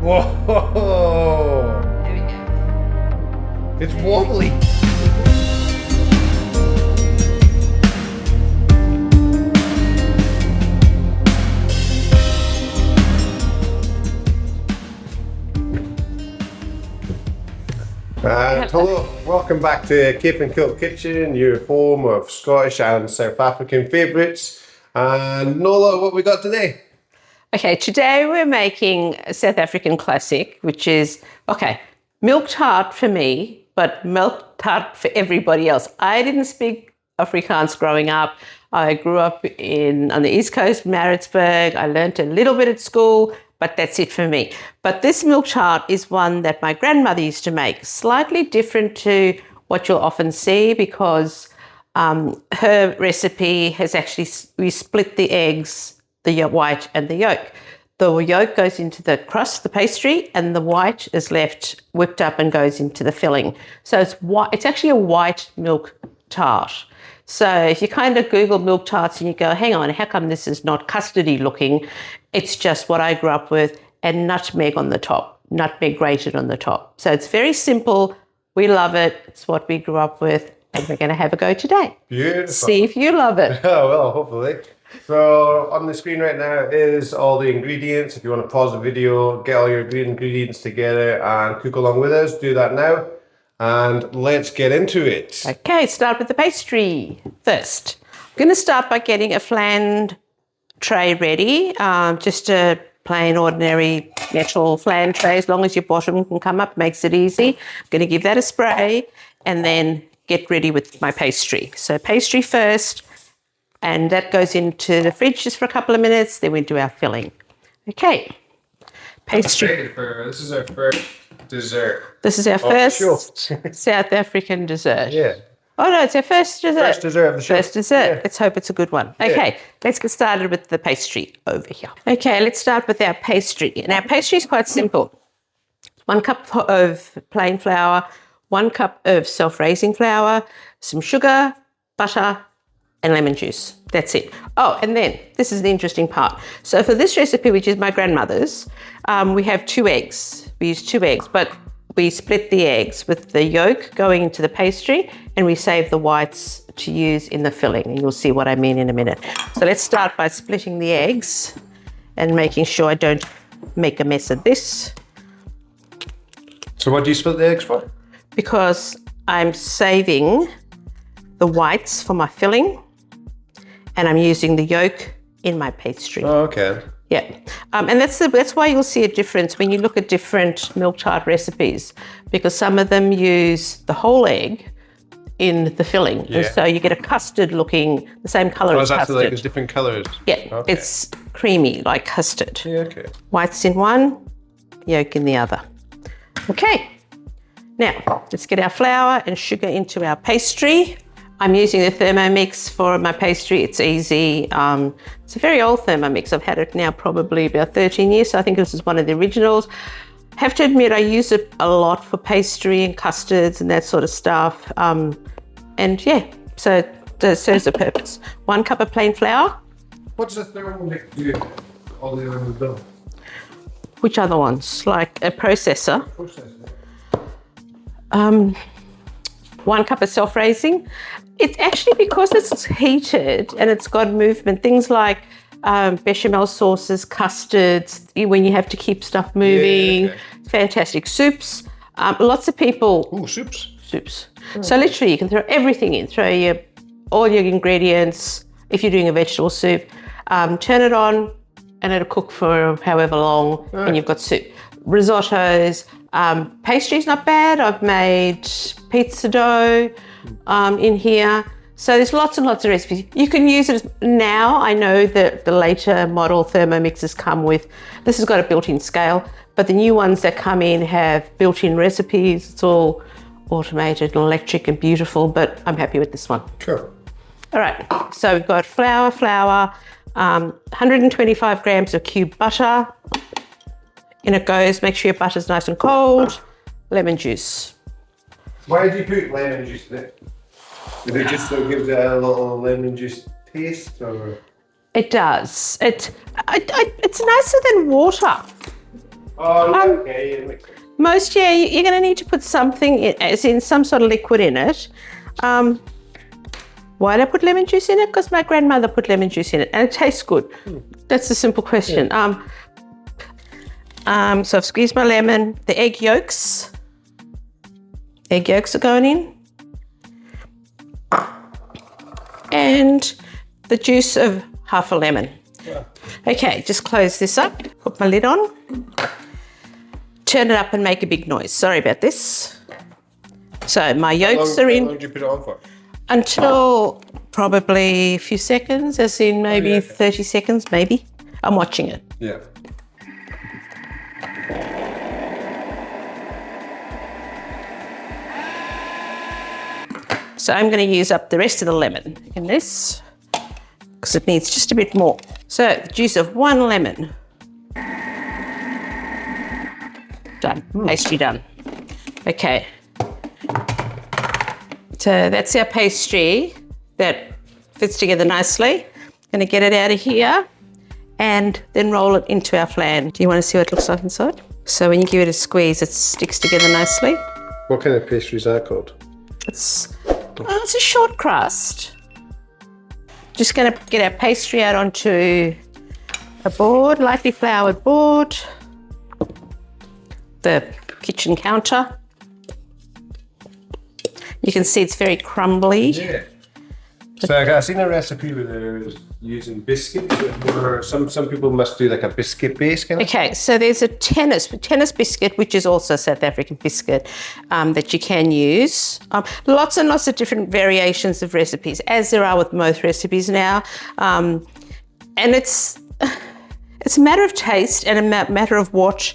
Whoa! There we go. It's wobbly. Hello, welcome back to Cape and Kilt Kitchen, your home of Scottish and South African favourites. And Nola, what we got today? Okay, today we're making a South African classic, which is, Milktart for me, but melktert for everybody else. I didn't speak Afrikaans growing up. I grew up on the East Coast, Maritzburg. I learned a little bit at school, but that's it for me. But this milktart is one that my grandmother used to make, slightly different to what you'll often see because her recipe has actually, we split the eggs, the white and the yolk. The yolk goes into the crust, the pastry, and the white is left whipped up and goes into the filling. So it's actually a white milk tart. So if you kind of Google milk tarts and you go, hang on, how come this is not custardy looking? It's just what I grew up with, and nutmeg on the top, nutmeg grated on the top. So it's very simple. We love it. It's what we grew up with, and we're going to have a go today. Beautiful. See if you love it. Oh, well, hopefully. So on the screen right now is all the ingredients. If you want to pause the video, get all your ingredients together and cook along with us, do that now. And let's get into it. Okay, start with the pastry first. I'm going to start by getting a flan tray ready. Just a plain, ordinary, metal flan tray. As long as your bottom can come up, makes it easy. I'm going to give that a spray and then get ready with my pastry. So pastry first, and that goes into the fridge just for a couple of minutes. Then we do our filling. Okay, pastry. This is our first dessert. This is our first South African dessert. Yeah. Oh no, it's our first dessert. First dessert of the show. First dessert. Yeah. Let's hope it's a good one. Okay, let's get started with the pastry over here. Okay, let's start with our pastry. And our pastry is quite simple. 1 cup of plain flour, 1 cup of self-raising flour, some sugar, butter, and lemon juice. That's it. Oh, and then this is the interesting part. So for this recipe, which is my grandmother's, we have 2 eggs. We use 2 eggs, but we split the eggs with the yolk going into the pastry, and we save the whites to use in the filling. And you'll see what I mean in a minute. So let's start by splitting the eggs and making sure I don't make a mess of this. So what do you split the eggs for? Because I'm saving the whites for my filling, and I'm using the yolk in my pastry. Oh, okay. Yeah, and that's why you'll see a difference when you look at different milk tart recipes, because some of them use the whole egg in the filling, and so you get a custard looking, the same colour as custard. Like there's different colours. Yeah, okay. It's creamy like custard. Yeah, okay. Whites in one, yolk in the other. Okay, now let's get our flour and sugar into our pastry. I'm using the Thermomix for my pastry. It's easy. It's a very old Thermomix. I've had it now probably about 13 years, so I think this is one of the originals. I have to admit I use it a lot for pastry and custards and that sort of stuff. And yeah, so it serves a purpose. 1 cup of plain flour. What does a Thermomix do? All the others do. Which other ones? Like a processor. 1 cup of self-raising. It's actually because it's heated and it's got movement, things like bechamel sauces, custards, when you have to keep stuff moving, fantastic. Soups, lots of people... Ooh, soups. Soups. So literally you can throw everything in, throw all your ingredients, if you're doing a vegetable soup, turn it on and it'll cook for however long and you've got soup. Risottos, pastry's not bad. I've made pizza dough in here. So there's lots and lots of recipes. You can use it now. I know that the later model Thermomixes come with, this has got a built-in scale, but the new ones that come in have built-in recipes. It's all automated and electric and beautiful, but I'm happy with this one. Cool. All right, so we've got flour, 125 grams of cubed butter. In it goes, make sure your butter's nice and cold, lemon juice. Why do you put lemon juice in it? Is it just so it gives it a little lemon juice taste, or? It does. It's nicer than water. Oh, yeah, okay. Yeah, makes sense. Most, yeah, you're going to need to put something in, as in some sort of liquid in it. Why did I put lemon juice in it? Because my grandmother put lemon juice in it and it tastes good. That's the simple question. Yeah. So I've squeezed my lemon, the egg yolks. Egg yolks are going in. And the juice of half a lemon. Yeah. Okay, just close this up, put my lid on, turn it up and make a big noise. Sorry about this. So my yolks are in. How long did you put it on for? Until probably a few seconds, as in maybe 30 seconds, maybe. I'm watching it. Yeah. So I'm going to use up the rest of the lemon in this because it needs just a bit more. So the juice of 1 lemon. Done. Pastry done. Okay. So that's our pastry that fits together nicely. Going to get it out of here and then roll it into our flan. Do you want to see what it looks like inside? So when you give it a squeeze, it sticks together nicely. What kind of pastry is that called? It's a short crust. Just going to get our pastry out onto a board, lightly floured board, the kitchen counter. You can see it's very crumbly. Yeah. So I've seen a recipe where they're using biscuits. Or some people must do like a biscuit base kind of. Okay, so there's a tennis biscuit, which is also a South African biscuit that you can use. Lots and lots of different variations of recipes, as there are with most recipes now. And it's a matter of taste and a matter of what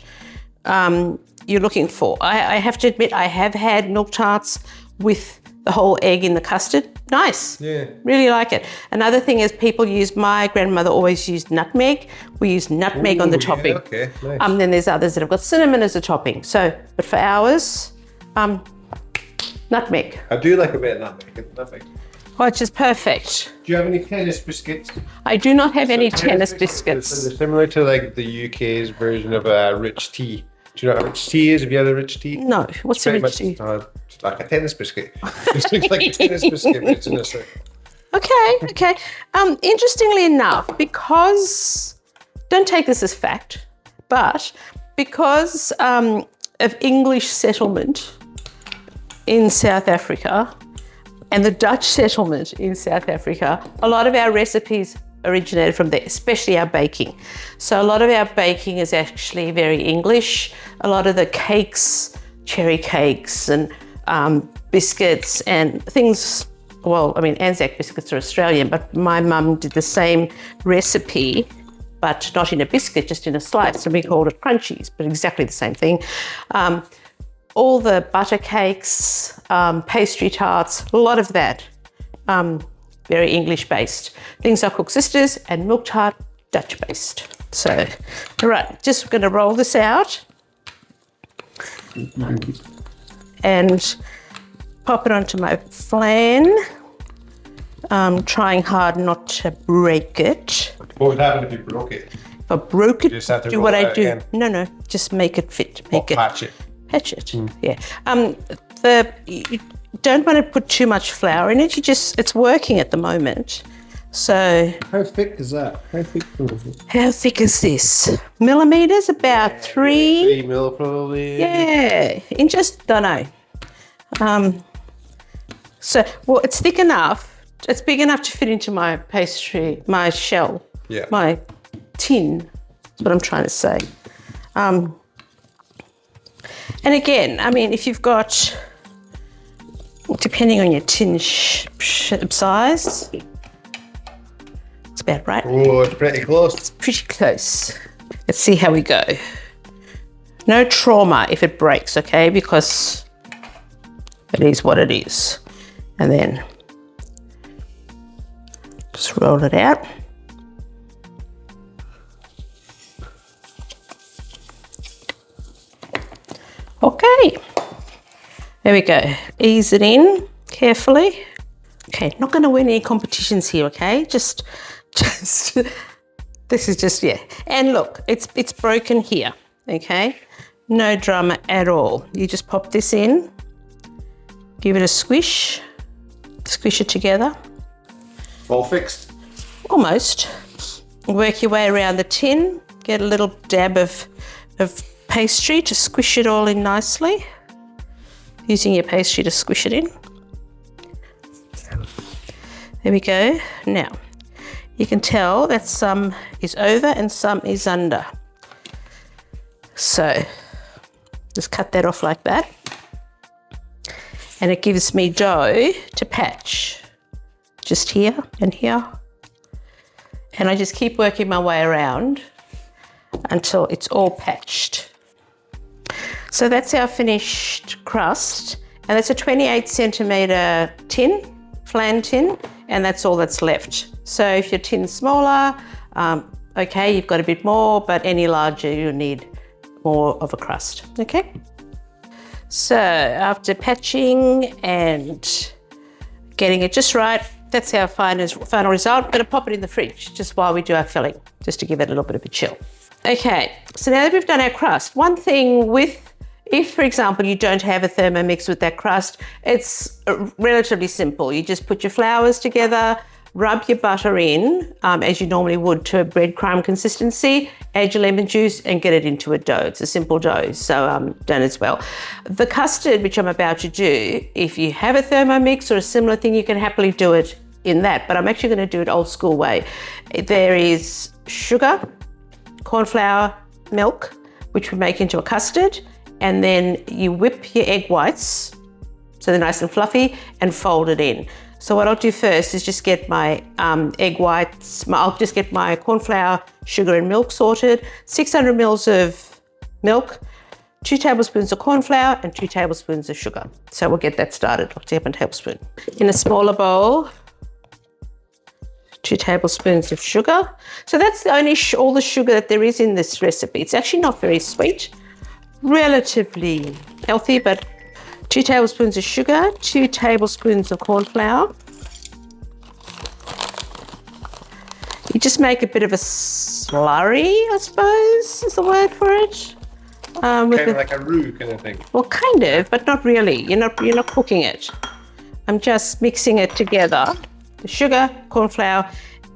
you're looking for. I have to admit, I have had milk tarts with the whole egg in the custard. Nice. Yeah. Really like it. Another thing is my grandmother always used nutmeg. We use nutmeg on the topping. Okay, nice. Then there's others that have got cinnamon as a topping. So, but for ours, nutmeg. I do like a bit of nutmeg. Which is perfect. Do you have any tennis biscuits? I do not have any tennis biscuits. They're similar to like the UK's version of a rich tea. Do you know what a rich tea is? Have you had a rich tea? No. What's a rich tea? It's like a tennis biscuit. It looks like a tennis biscuit, but it's in a soup. Okay. Interestingly enough, because, don't take this as fact, but because of English settlement in South Africa and the Dutch settlement in South Africa, a lot of our recipes originated from there, especially our baking. So a lot of our baking is actually very English. A lot of the cakes, cherry cakes and biscuits and things, well, I mean, Anzac biscuits are Australian, but my mum did the same recipe, but not in a biscuit, just in a slice, and we called it crunchies, but exactly the same thing. All the butter cakes, pastry tarts, a lot of that, very English-based. Things like Cook Sisters and Milktart, Dutch-based. So, all right, just going to roll this out and pop it onto my flan. Trying hard not to break it. What would happen if you broke it? If I broke it, You just have to do roll what it I out do. again. No, just make it fit. Make it Patch it. patch it. Yeah. You don't want to put too much flour in it. It's working at the moment. So How thick is that? How thick is it? how thick is this? Millimeters, about 3. 3 mil probably. Yeah, inches, don't know. So, well, it's thick enough. It's big enough to fit into my pastry, my shell, Yeah. my tin. That's what I'm trying to say. And again, I mean, if you've got, depending on your tin size, it's about right. Oh, it's pretty close. Pretty close. Let's see how we go. No trauma if it breaks, okay? Because it is what it is. And then just roll it out. Okay. There we go. Ease it in carefully. Okay, not going to win any competitions here, okay? Just this is just, yeah. And look, it's broken here. okay? No drama at all. You just pop this in, give it a squish it together. All fixed? Almost. Work your way around the tin, get a little dab of pastry to squish it all in nicely. Using your pastry to squish it in. There we go. Now, you can tell that some is over and some is under. So, just cut that off like that. And it gives me dough to patch. Just here and here. And I just keep working my way around until it's all patched. So that's our finished crust. And that's a 28 centimetre tin, flan tin, and that's all that's left. So if your tin's smaller, okay, you've got a bit more, but any larger, you need more of a crust, okay? So after patching and getting it just right, that's our final result. I'm going to pop it in the fridge just while we do our filling, just to give it a little bit of a chill. Okay, so now that we've done our crust, one thing if, for example, you don't have a Thermomix with that crust, it's relatively simple. You just put your flours together, rub your butter in, as you normally would to a breadcrumb consistency, add your lemon juice and get it into a dough. It's a simple dough, so done as well. The custard, which I'm about to do, if you have a Thermomix or a similar thing, you can happily do it in that, but I'm actually going to do it old school way. There is sugar, corn flour, milk, which we make into a custard, and then you whip your egg whites so they're nice and fluffy and fold it in. So what I'll do first is just get my egg whites, I'll just get my corn flour, sugar and milk sorted, 600 mils of milk, 2 tablespoons of corn flour and 2 tablespoons of sugar. So we'll get that started, I'll take 1 tablespoon. In a smaller bowl, 2 tablespoons of sugar. So that's the only all the sugar that there is in this recipe. It's actually not very sweet, relatively healthy, but 2 tablespoons of sugar, 2 tablespoons of corn flour. You just make a bit of a slurry, I suppose, is the word for it. Kind of like a roux kind of thing. Well, kind of, but not really. You're not cooking it. I'm just mixing it together. The sugar, corn flour,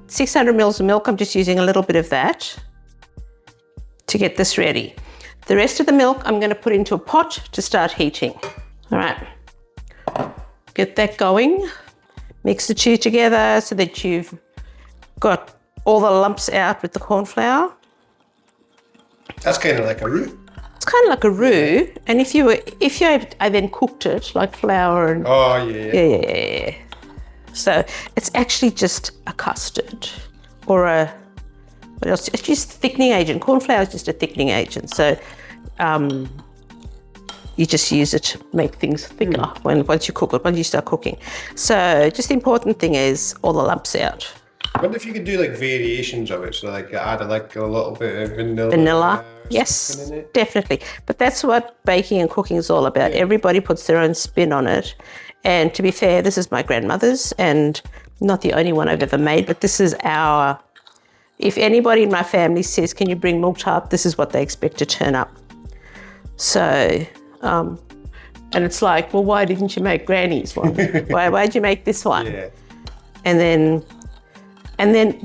600 mils of milk. I'm just using a little bit of that to get this ready. The rest of the milk I'm going to put into a pot to start heating. All right, get that going. Mix the two together so that you've got all the lumps out with the corn flour. That's kind of like a roux. It's kind of like a roux, and I then cooked it like flour and yeah. So it's actually just a custard or what else? It's just a thickening agent. Corn flour is just a thickening agent. So you just use it to make things thicker once you cook it, once you start cooking. So just the important thing is all the lumps out. I wonder if you could do like variations of it, so like add like a little bit of vanilla. Vanilla, yes, definitely. But that's what baking and cooking is all about. Yeah. Everybody puts their own spin on it. And to be fair, this is my grandmother's and not the only one I've ever made, but this is if anybody in my family says, can you bring Milktart, this is what they expect to turn up. So, and it's like, well, why didn't you make Granny's one? Why'd you make this one? Yeah. And then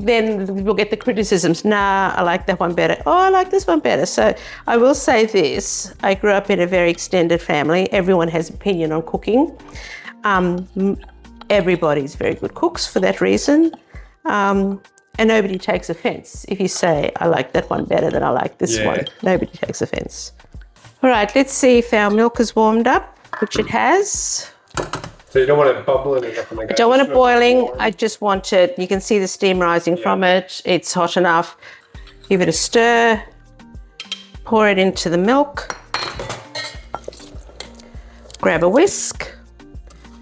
we'll get the criticisms. Nah, I like that one better. Oh, I like this one better. So I will say this, I grew up in a very extended family. Everyone has opinion on cooking. Everybody's very good cooks for that reason. And nobody takes offense. If you say, I like that one better than I like this one, nobody takes offense. All right, let's see if our milk is warmed up, which it has. So you don't want it bubbling or nothing like that? I don't want it boiling. I just want it, you can see the steam rising from it. It's hot enough. Give it a stir. Pour it into the milk. Grab a whisk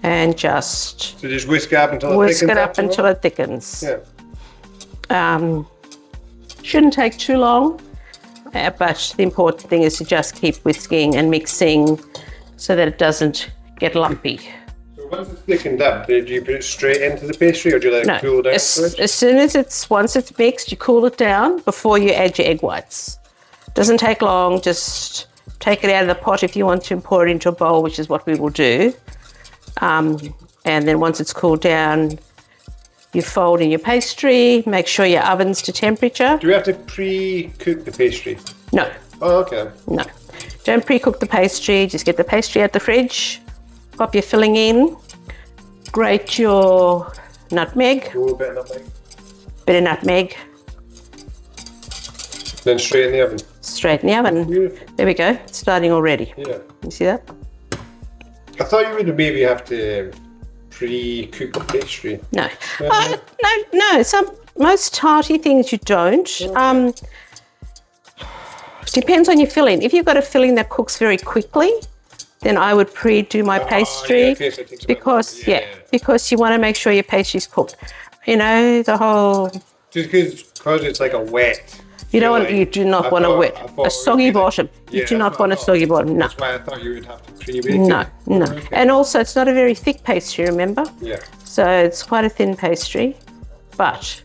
and just... So just whisk it up until it thickens? Whisk it up until it thickens. Yeah. Shouldn't take too long, but the important thing is to just keep whisking and mixing so that it doesn't get lumpy. Once it's thickened up, do you put it straight into the pastry or do you let it cool down? As soon as once it's mixed, you cool it down before you add your egg whites. Doesn't take long, just take it out of the pot if you want to and pour it into a bowl, which is what we will do. And then once it's cooled down, you fold in your pastry, make sure your oven's to temperature. Do we have to pre-cook the pastry? No, Oh, okay. no. Don't pre-cook the pastry, just get the pastry out the fridge, pop your filling in, grate your nutmeg, A little bit of nutmeg. bit of nutmeg, Then straight in the oven. straight in the oven. Beautiful. There we go, it's starting already. Yeah. You see that? I thought you would maybe have to pre-cook the pastry. No. No. Most tarty things you don't. Depends on your filling. If you've got a filling that cooks very quickly, then I would pre-do my pastry yeah, okay, so it takes a bit because longer. Yeah. because you want to make sure your pastry's cooked. You know, the whole Just because it's like a wet. you don't want filling, you do not I want a thought- wet I thought a it soggy would be like- bottom. Yeah, You do that's not what want I a thought. soggy bottom. No. That's why I thought you would have to pre-bake it. No. Okay. And also it's not a very thick pastry, remember? Yeah. So it's quite a thin pastry. But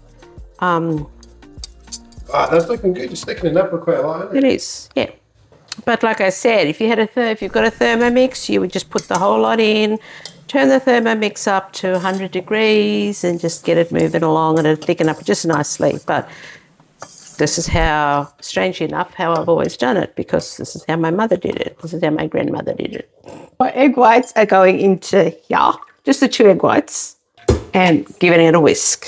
That's looking good. It's thickening up quite a lot, isn't it it? is, yeah. But like I said, if you've got a Thermomix, you would just put the whole lot in, turn the Thermomix up to 100 degrees and just get it moving along and it'll thicken up just nicely. But this is how, strangely enough, how I've always done it because this is how my mother did it. This is how my grandmother did it. My egg whites are going into here, just the 2 egg whites, and giving it a whisk.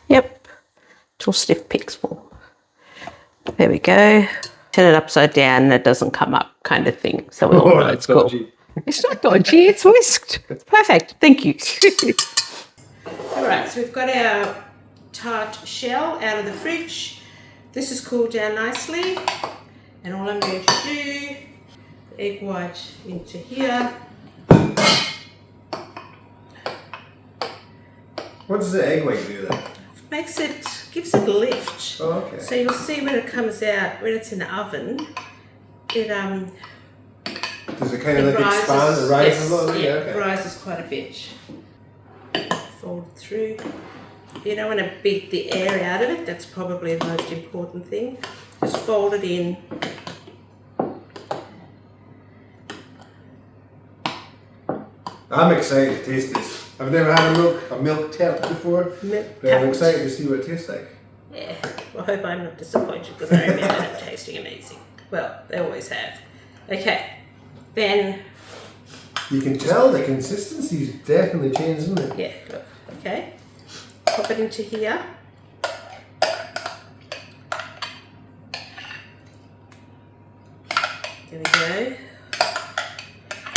Yep, till stiff picks fall. There we go. Turn it upside down and it doesn't come up kind of thing. So we all know it's cool. dodgy. It's not dodgy, it's whisked. It's perfect, thank you. All right, so we've got our tart shell out of the fridge. This has cooled down nicely. And all I'm going to do, egg white into here. What does the egg white do then? Gives it a lift. Oh, okay. So you'll see when it comes out, when it's in the oven, it Does it kind of like expand? It rises a little bit? yeah, Okay. it rises quite a bit. Fold it through. You don't want to beat the air out of it. That's probably the most important thing. Just fold it in. I'm excited to taste this. I've never had a milk tart before, but I'm excited to see what it tastes like. Yeah, well, I hope I'm not disappointed because I remember them tasting amazing. Well, they always have. Okay, then, You can tell the consistency's definitely changed, isn't it? yeah, look, okay. Pop it into here. There we go.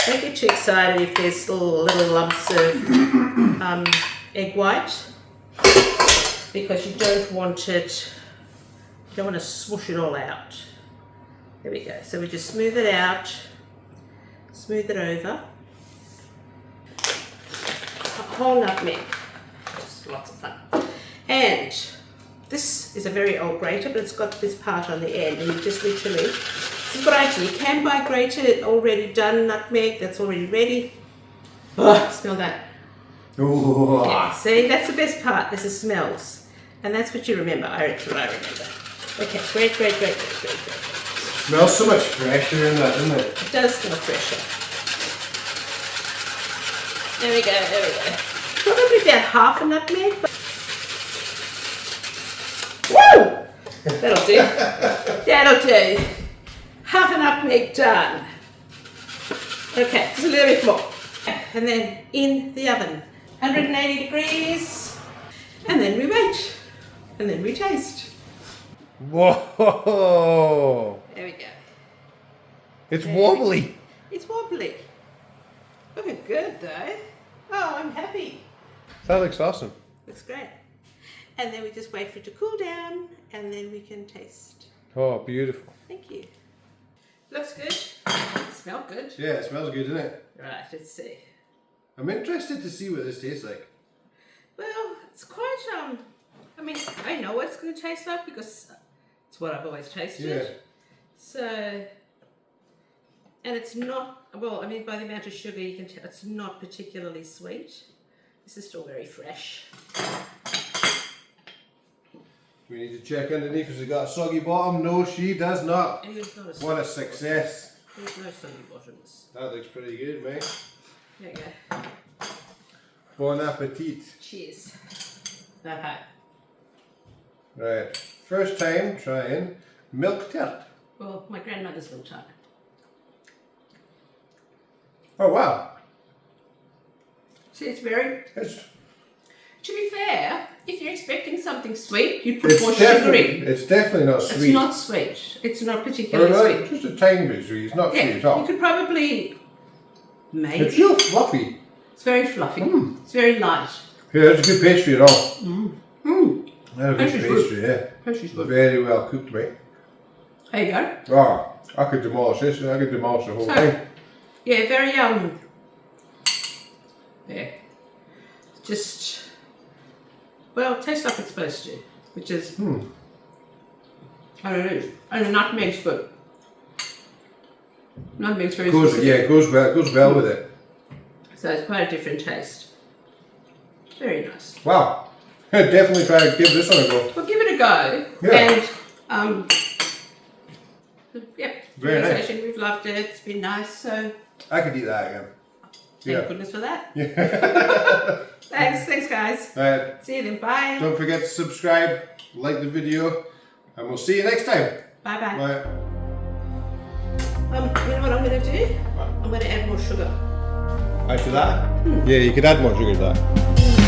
Don't get too excited if there's little lumps of egg white because you don't want to swoosh it all out. There we go. So we just smooth it out, smooth it over. A whole nutmeg, just lots of fun. And this is a very old grater, but it's got this part on the end, and you just literally, this is what I do. You can buy grated, already done nutmeg that's already ready. Oh, smell that. Oh, Yeah, see, that's the best part. This is smells, and that's what you remember. That's what I remember. Okay, great. smells so much fresher in that, doesn't it? It does smell fresher. There we go. Probably about half a nutmeg. But woo! That'll do. Half a nutmeg done. Okay, just a little bit more. And then in the oven, 180 degrees. And then we wait. And then we taste. Whoa! There we go. It's wobbly. It's wobbly. Looking good though. Oh, I'm happy. That looks awesome. Looks great. And then we just wait for it to cool down and then we can taste. Oh, beautiful. Thank you. Looks good. Smells good. Yeah, it smells good, doesn't it? Right, let's see. I'm interested to see what this tastes like. Well, it's quite, I mean, I know what it's going to taste like because it's what I've always tasted. Yeah. So, And it's not, well, I mean, by the amount of sugar you can tell it's not particularly sweet. This is still very fresh. We need to check underneath. Has it got a soggy bottom? No, she does not. And it's not a What a success. There's no soggy bottoms. That looks pretty good, mate. There you go. Bon appetit. Cheers. Okay. Right. First time trying Milktart. Well, my grandmother's Milktart. Oh wow. See, it's very... It's To be fair, if you're expecting something sweet, you'd put more sugar in. It's definitely not sweet. It's not sweet. It's not Or particularly like, sweet. just a tiny bit sweet. It's not sweet at Yeah, all. you could probably... Maybe. It's real fluffy. It's very fluffy. It's very light. Yeah, that's a good pastry at all. That's a good Pastry's pastry, good. yeah. Pastry's good. Very well cooked, mate. There you go. Oh, I could demolish this. I could demolish the whole So, thing. yeah, very yeah. Just well, it tastes like it's supposed to, which is I don't know. And the nutmeg's good. Nutmeg's very specific. Yeah, it goes well with it. So it's quite a different taste. Very nice. Wow. I'd definitely try to give this one a go. Well, give it a go. Yeah. And yeah, Very nice. conversation, we've loved it. It's been nice. So I could eat that again. thank goodness for that. Yeah. Thanks guys. Alright. See you then. Bye. Don't forget to subscribe, like the video, and we'll see you next time. Bye bye. Bye. You know what I'm going to do? I'm going to add more sugar. Add to that? Yeah, you could add more sugar to that.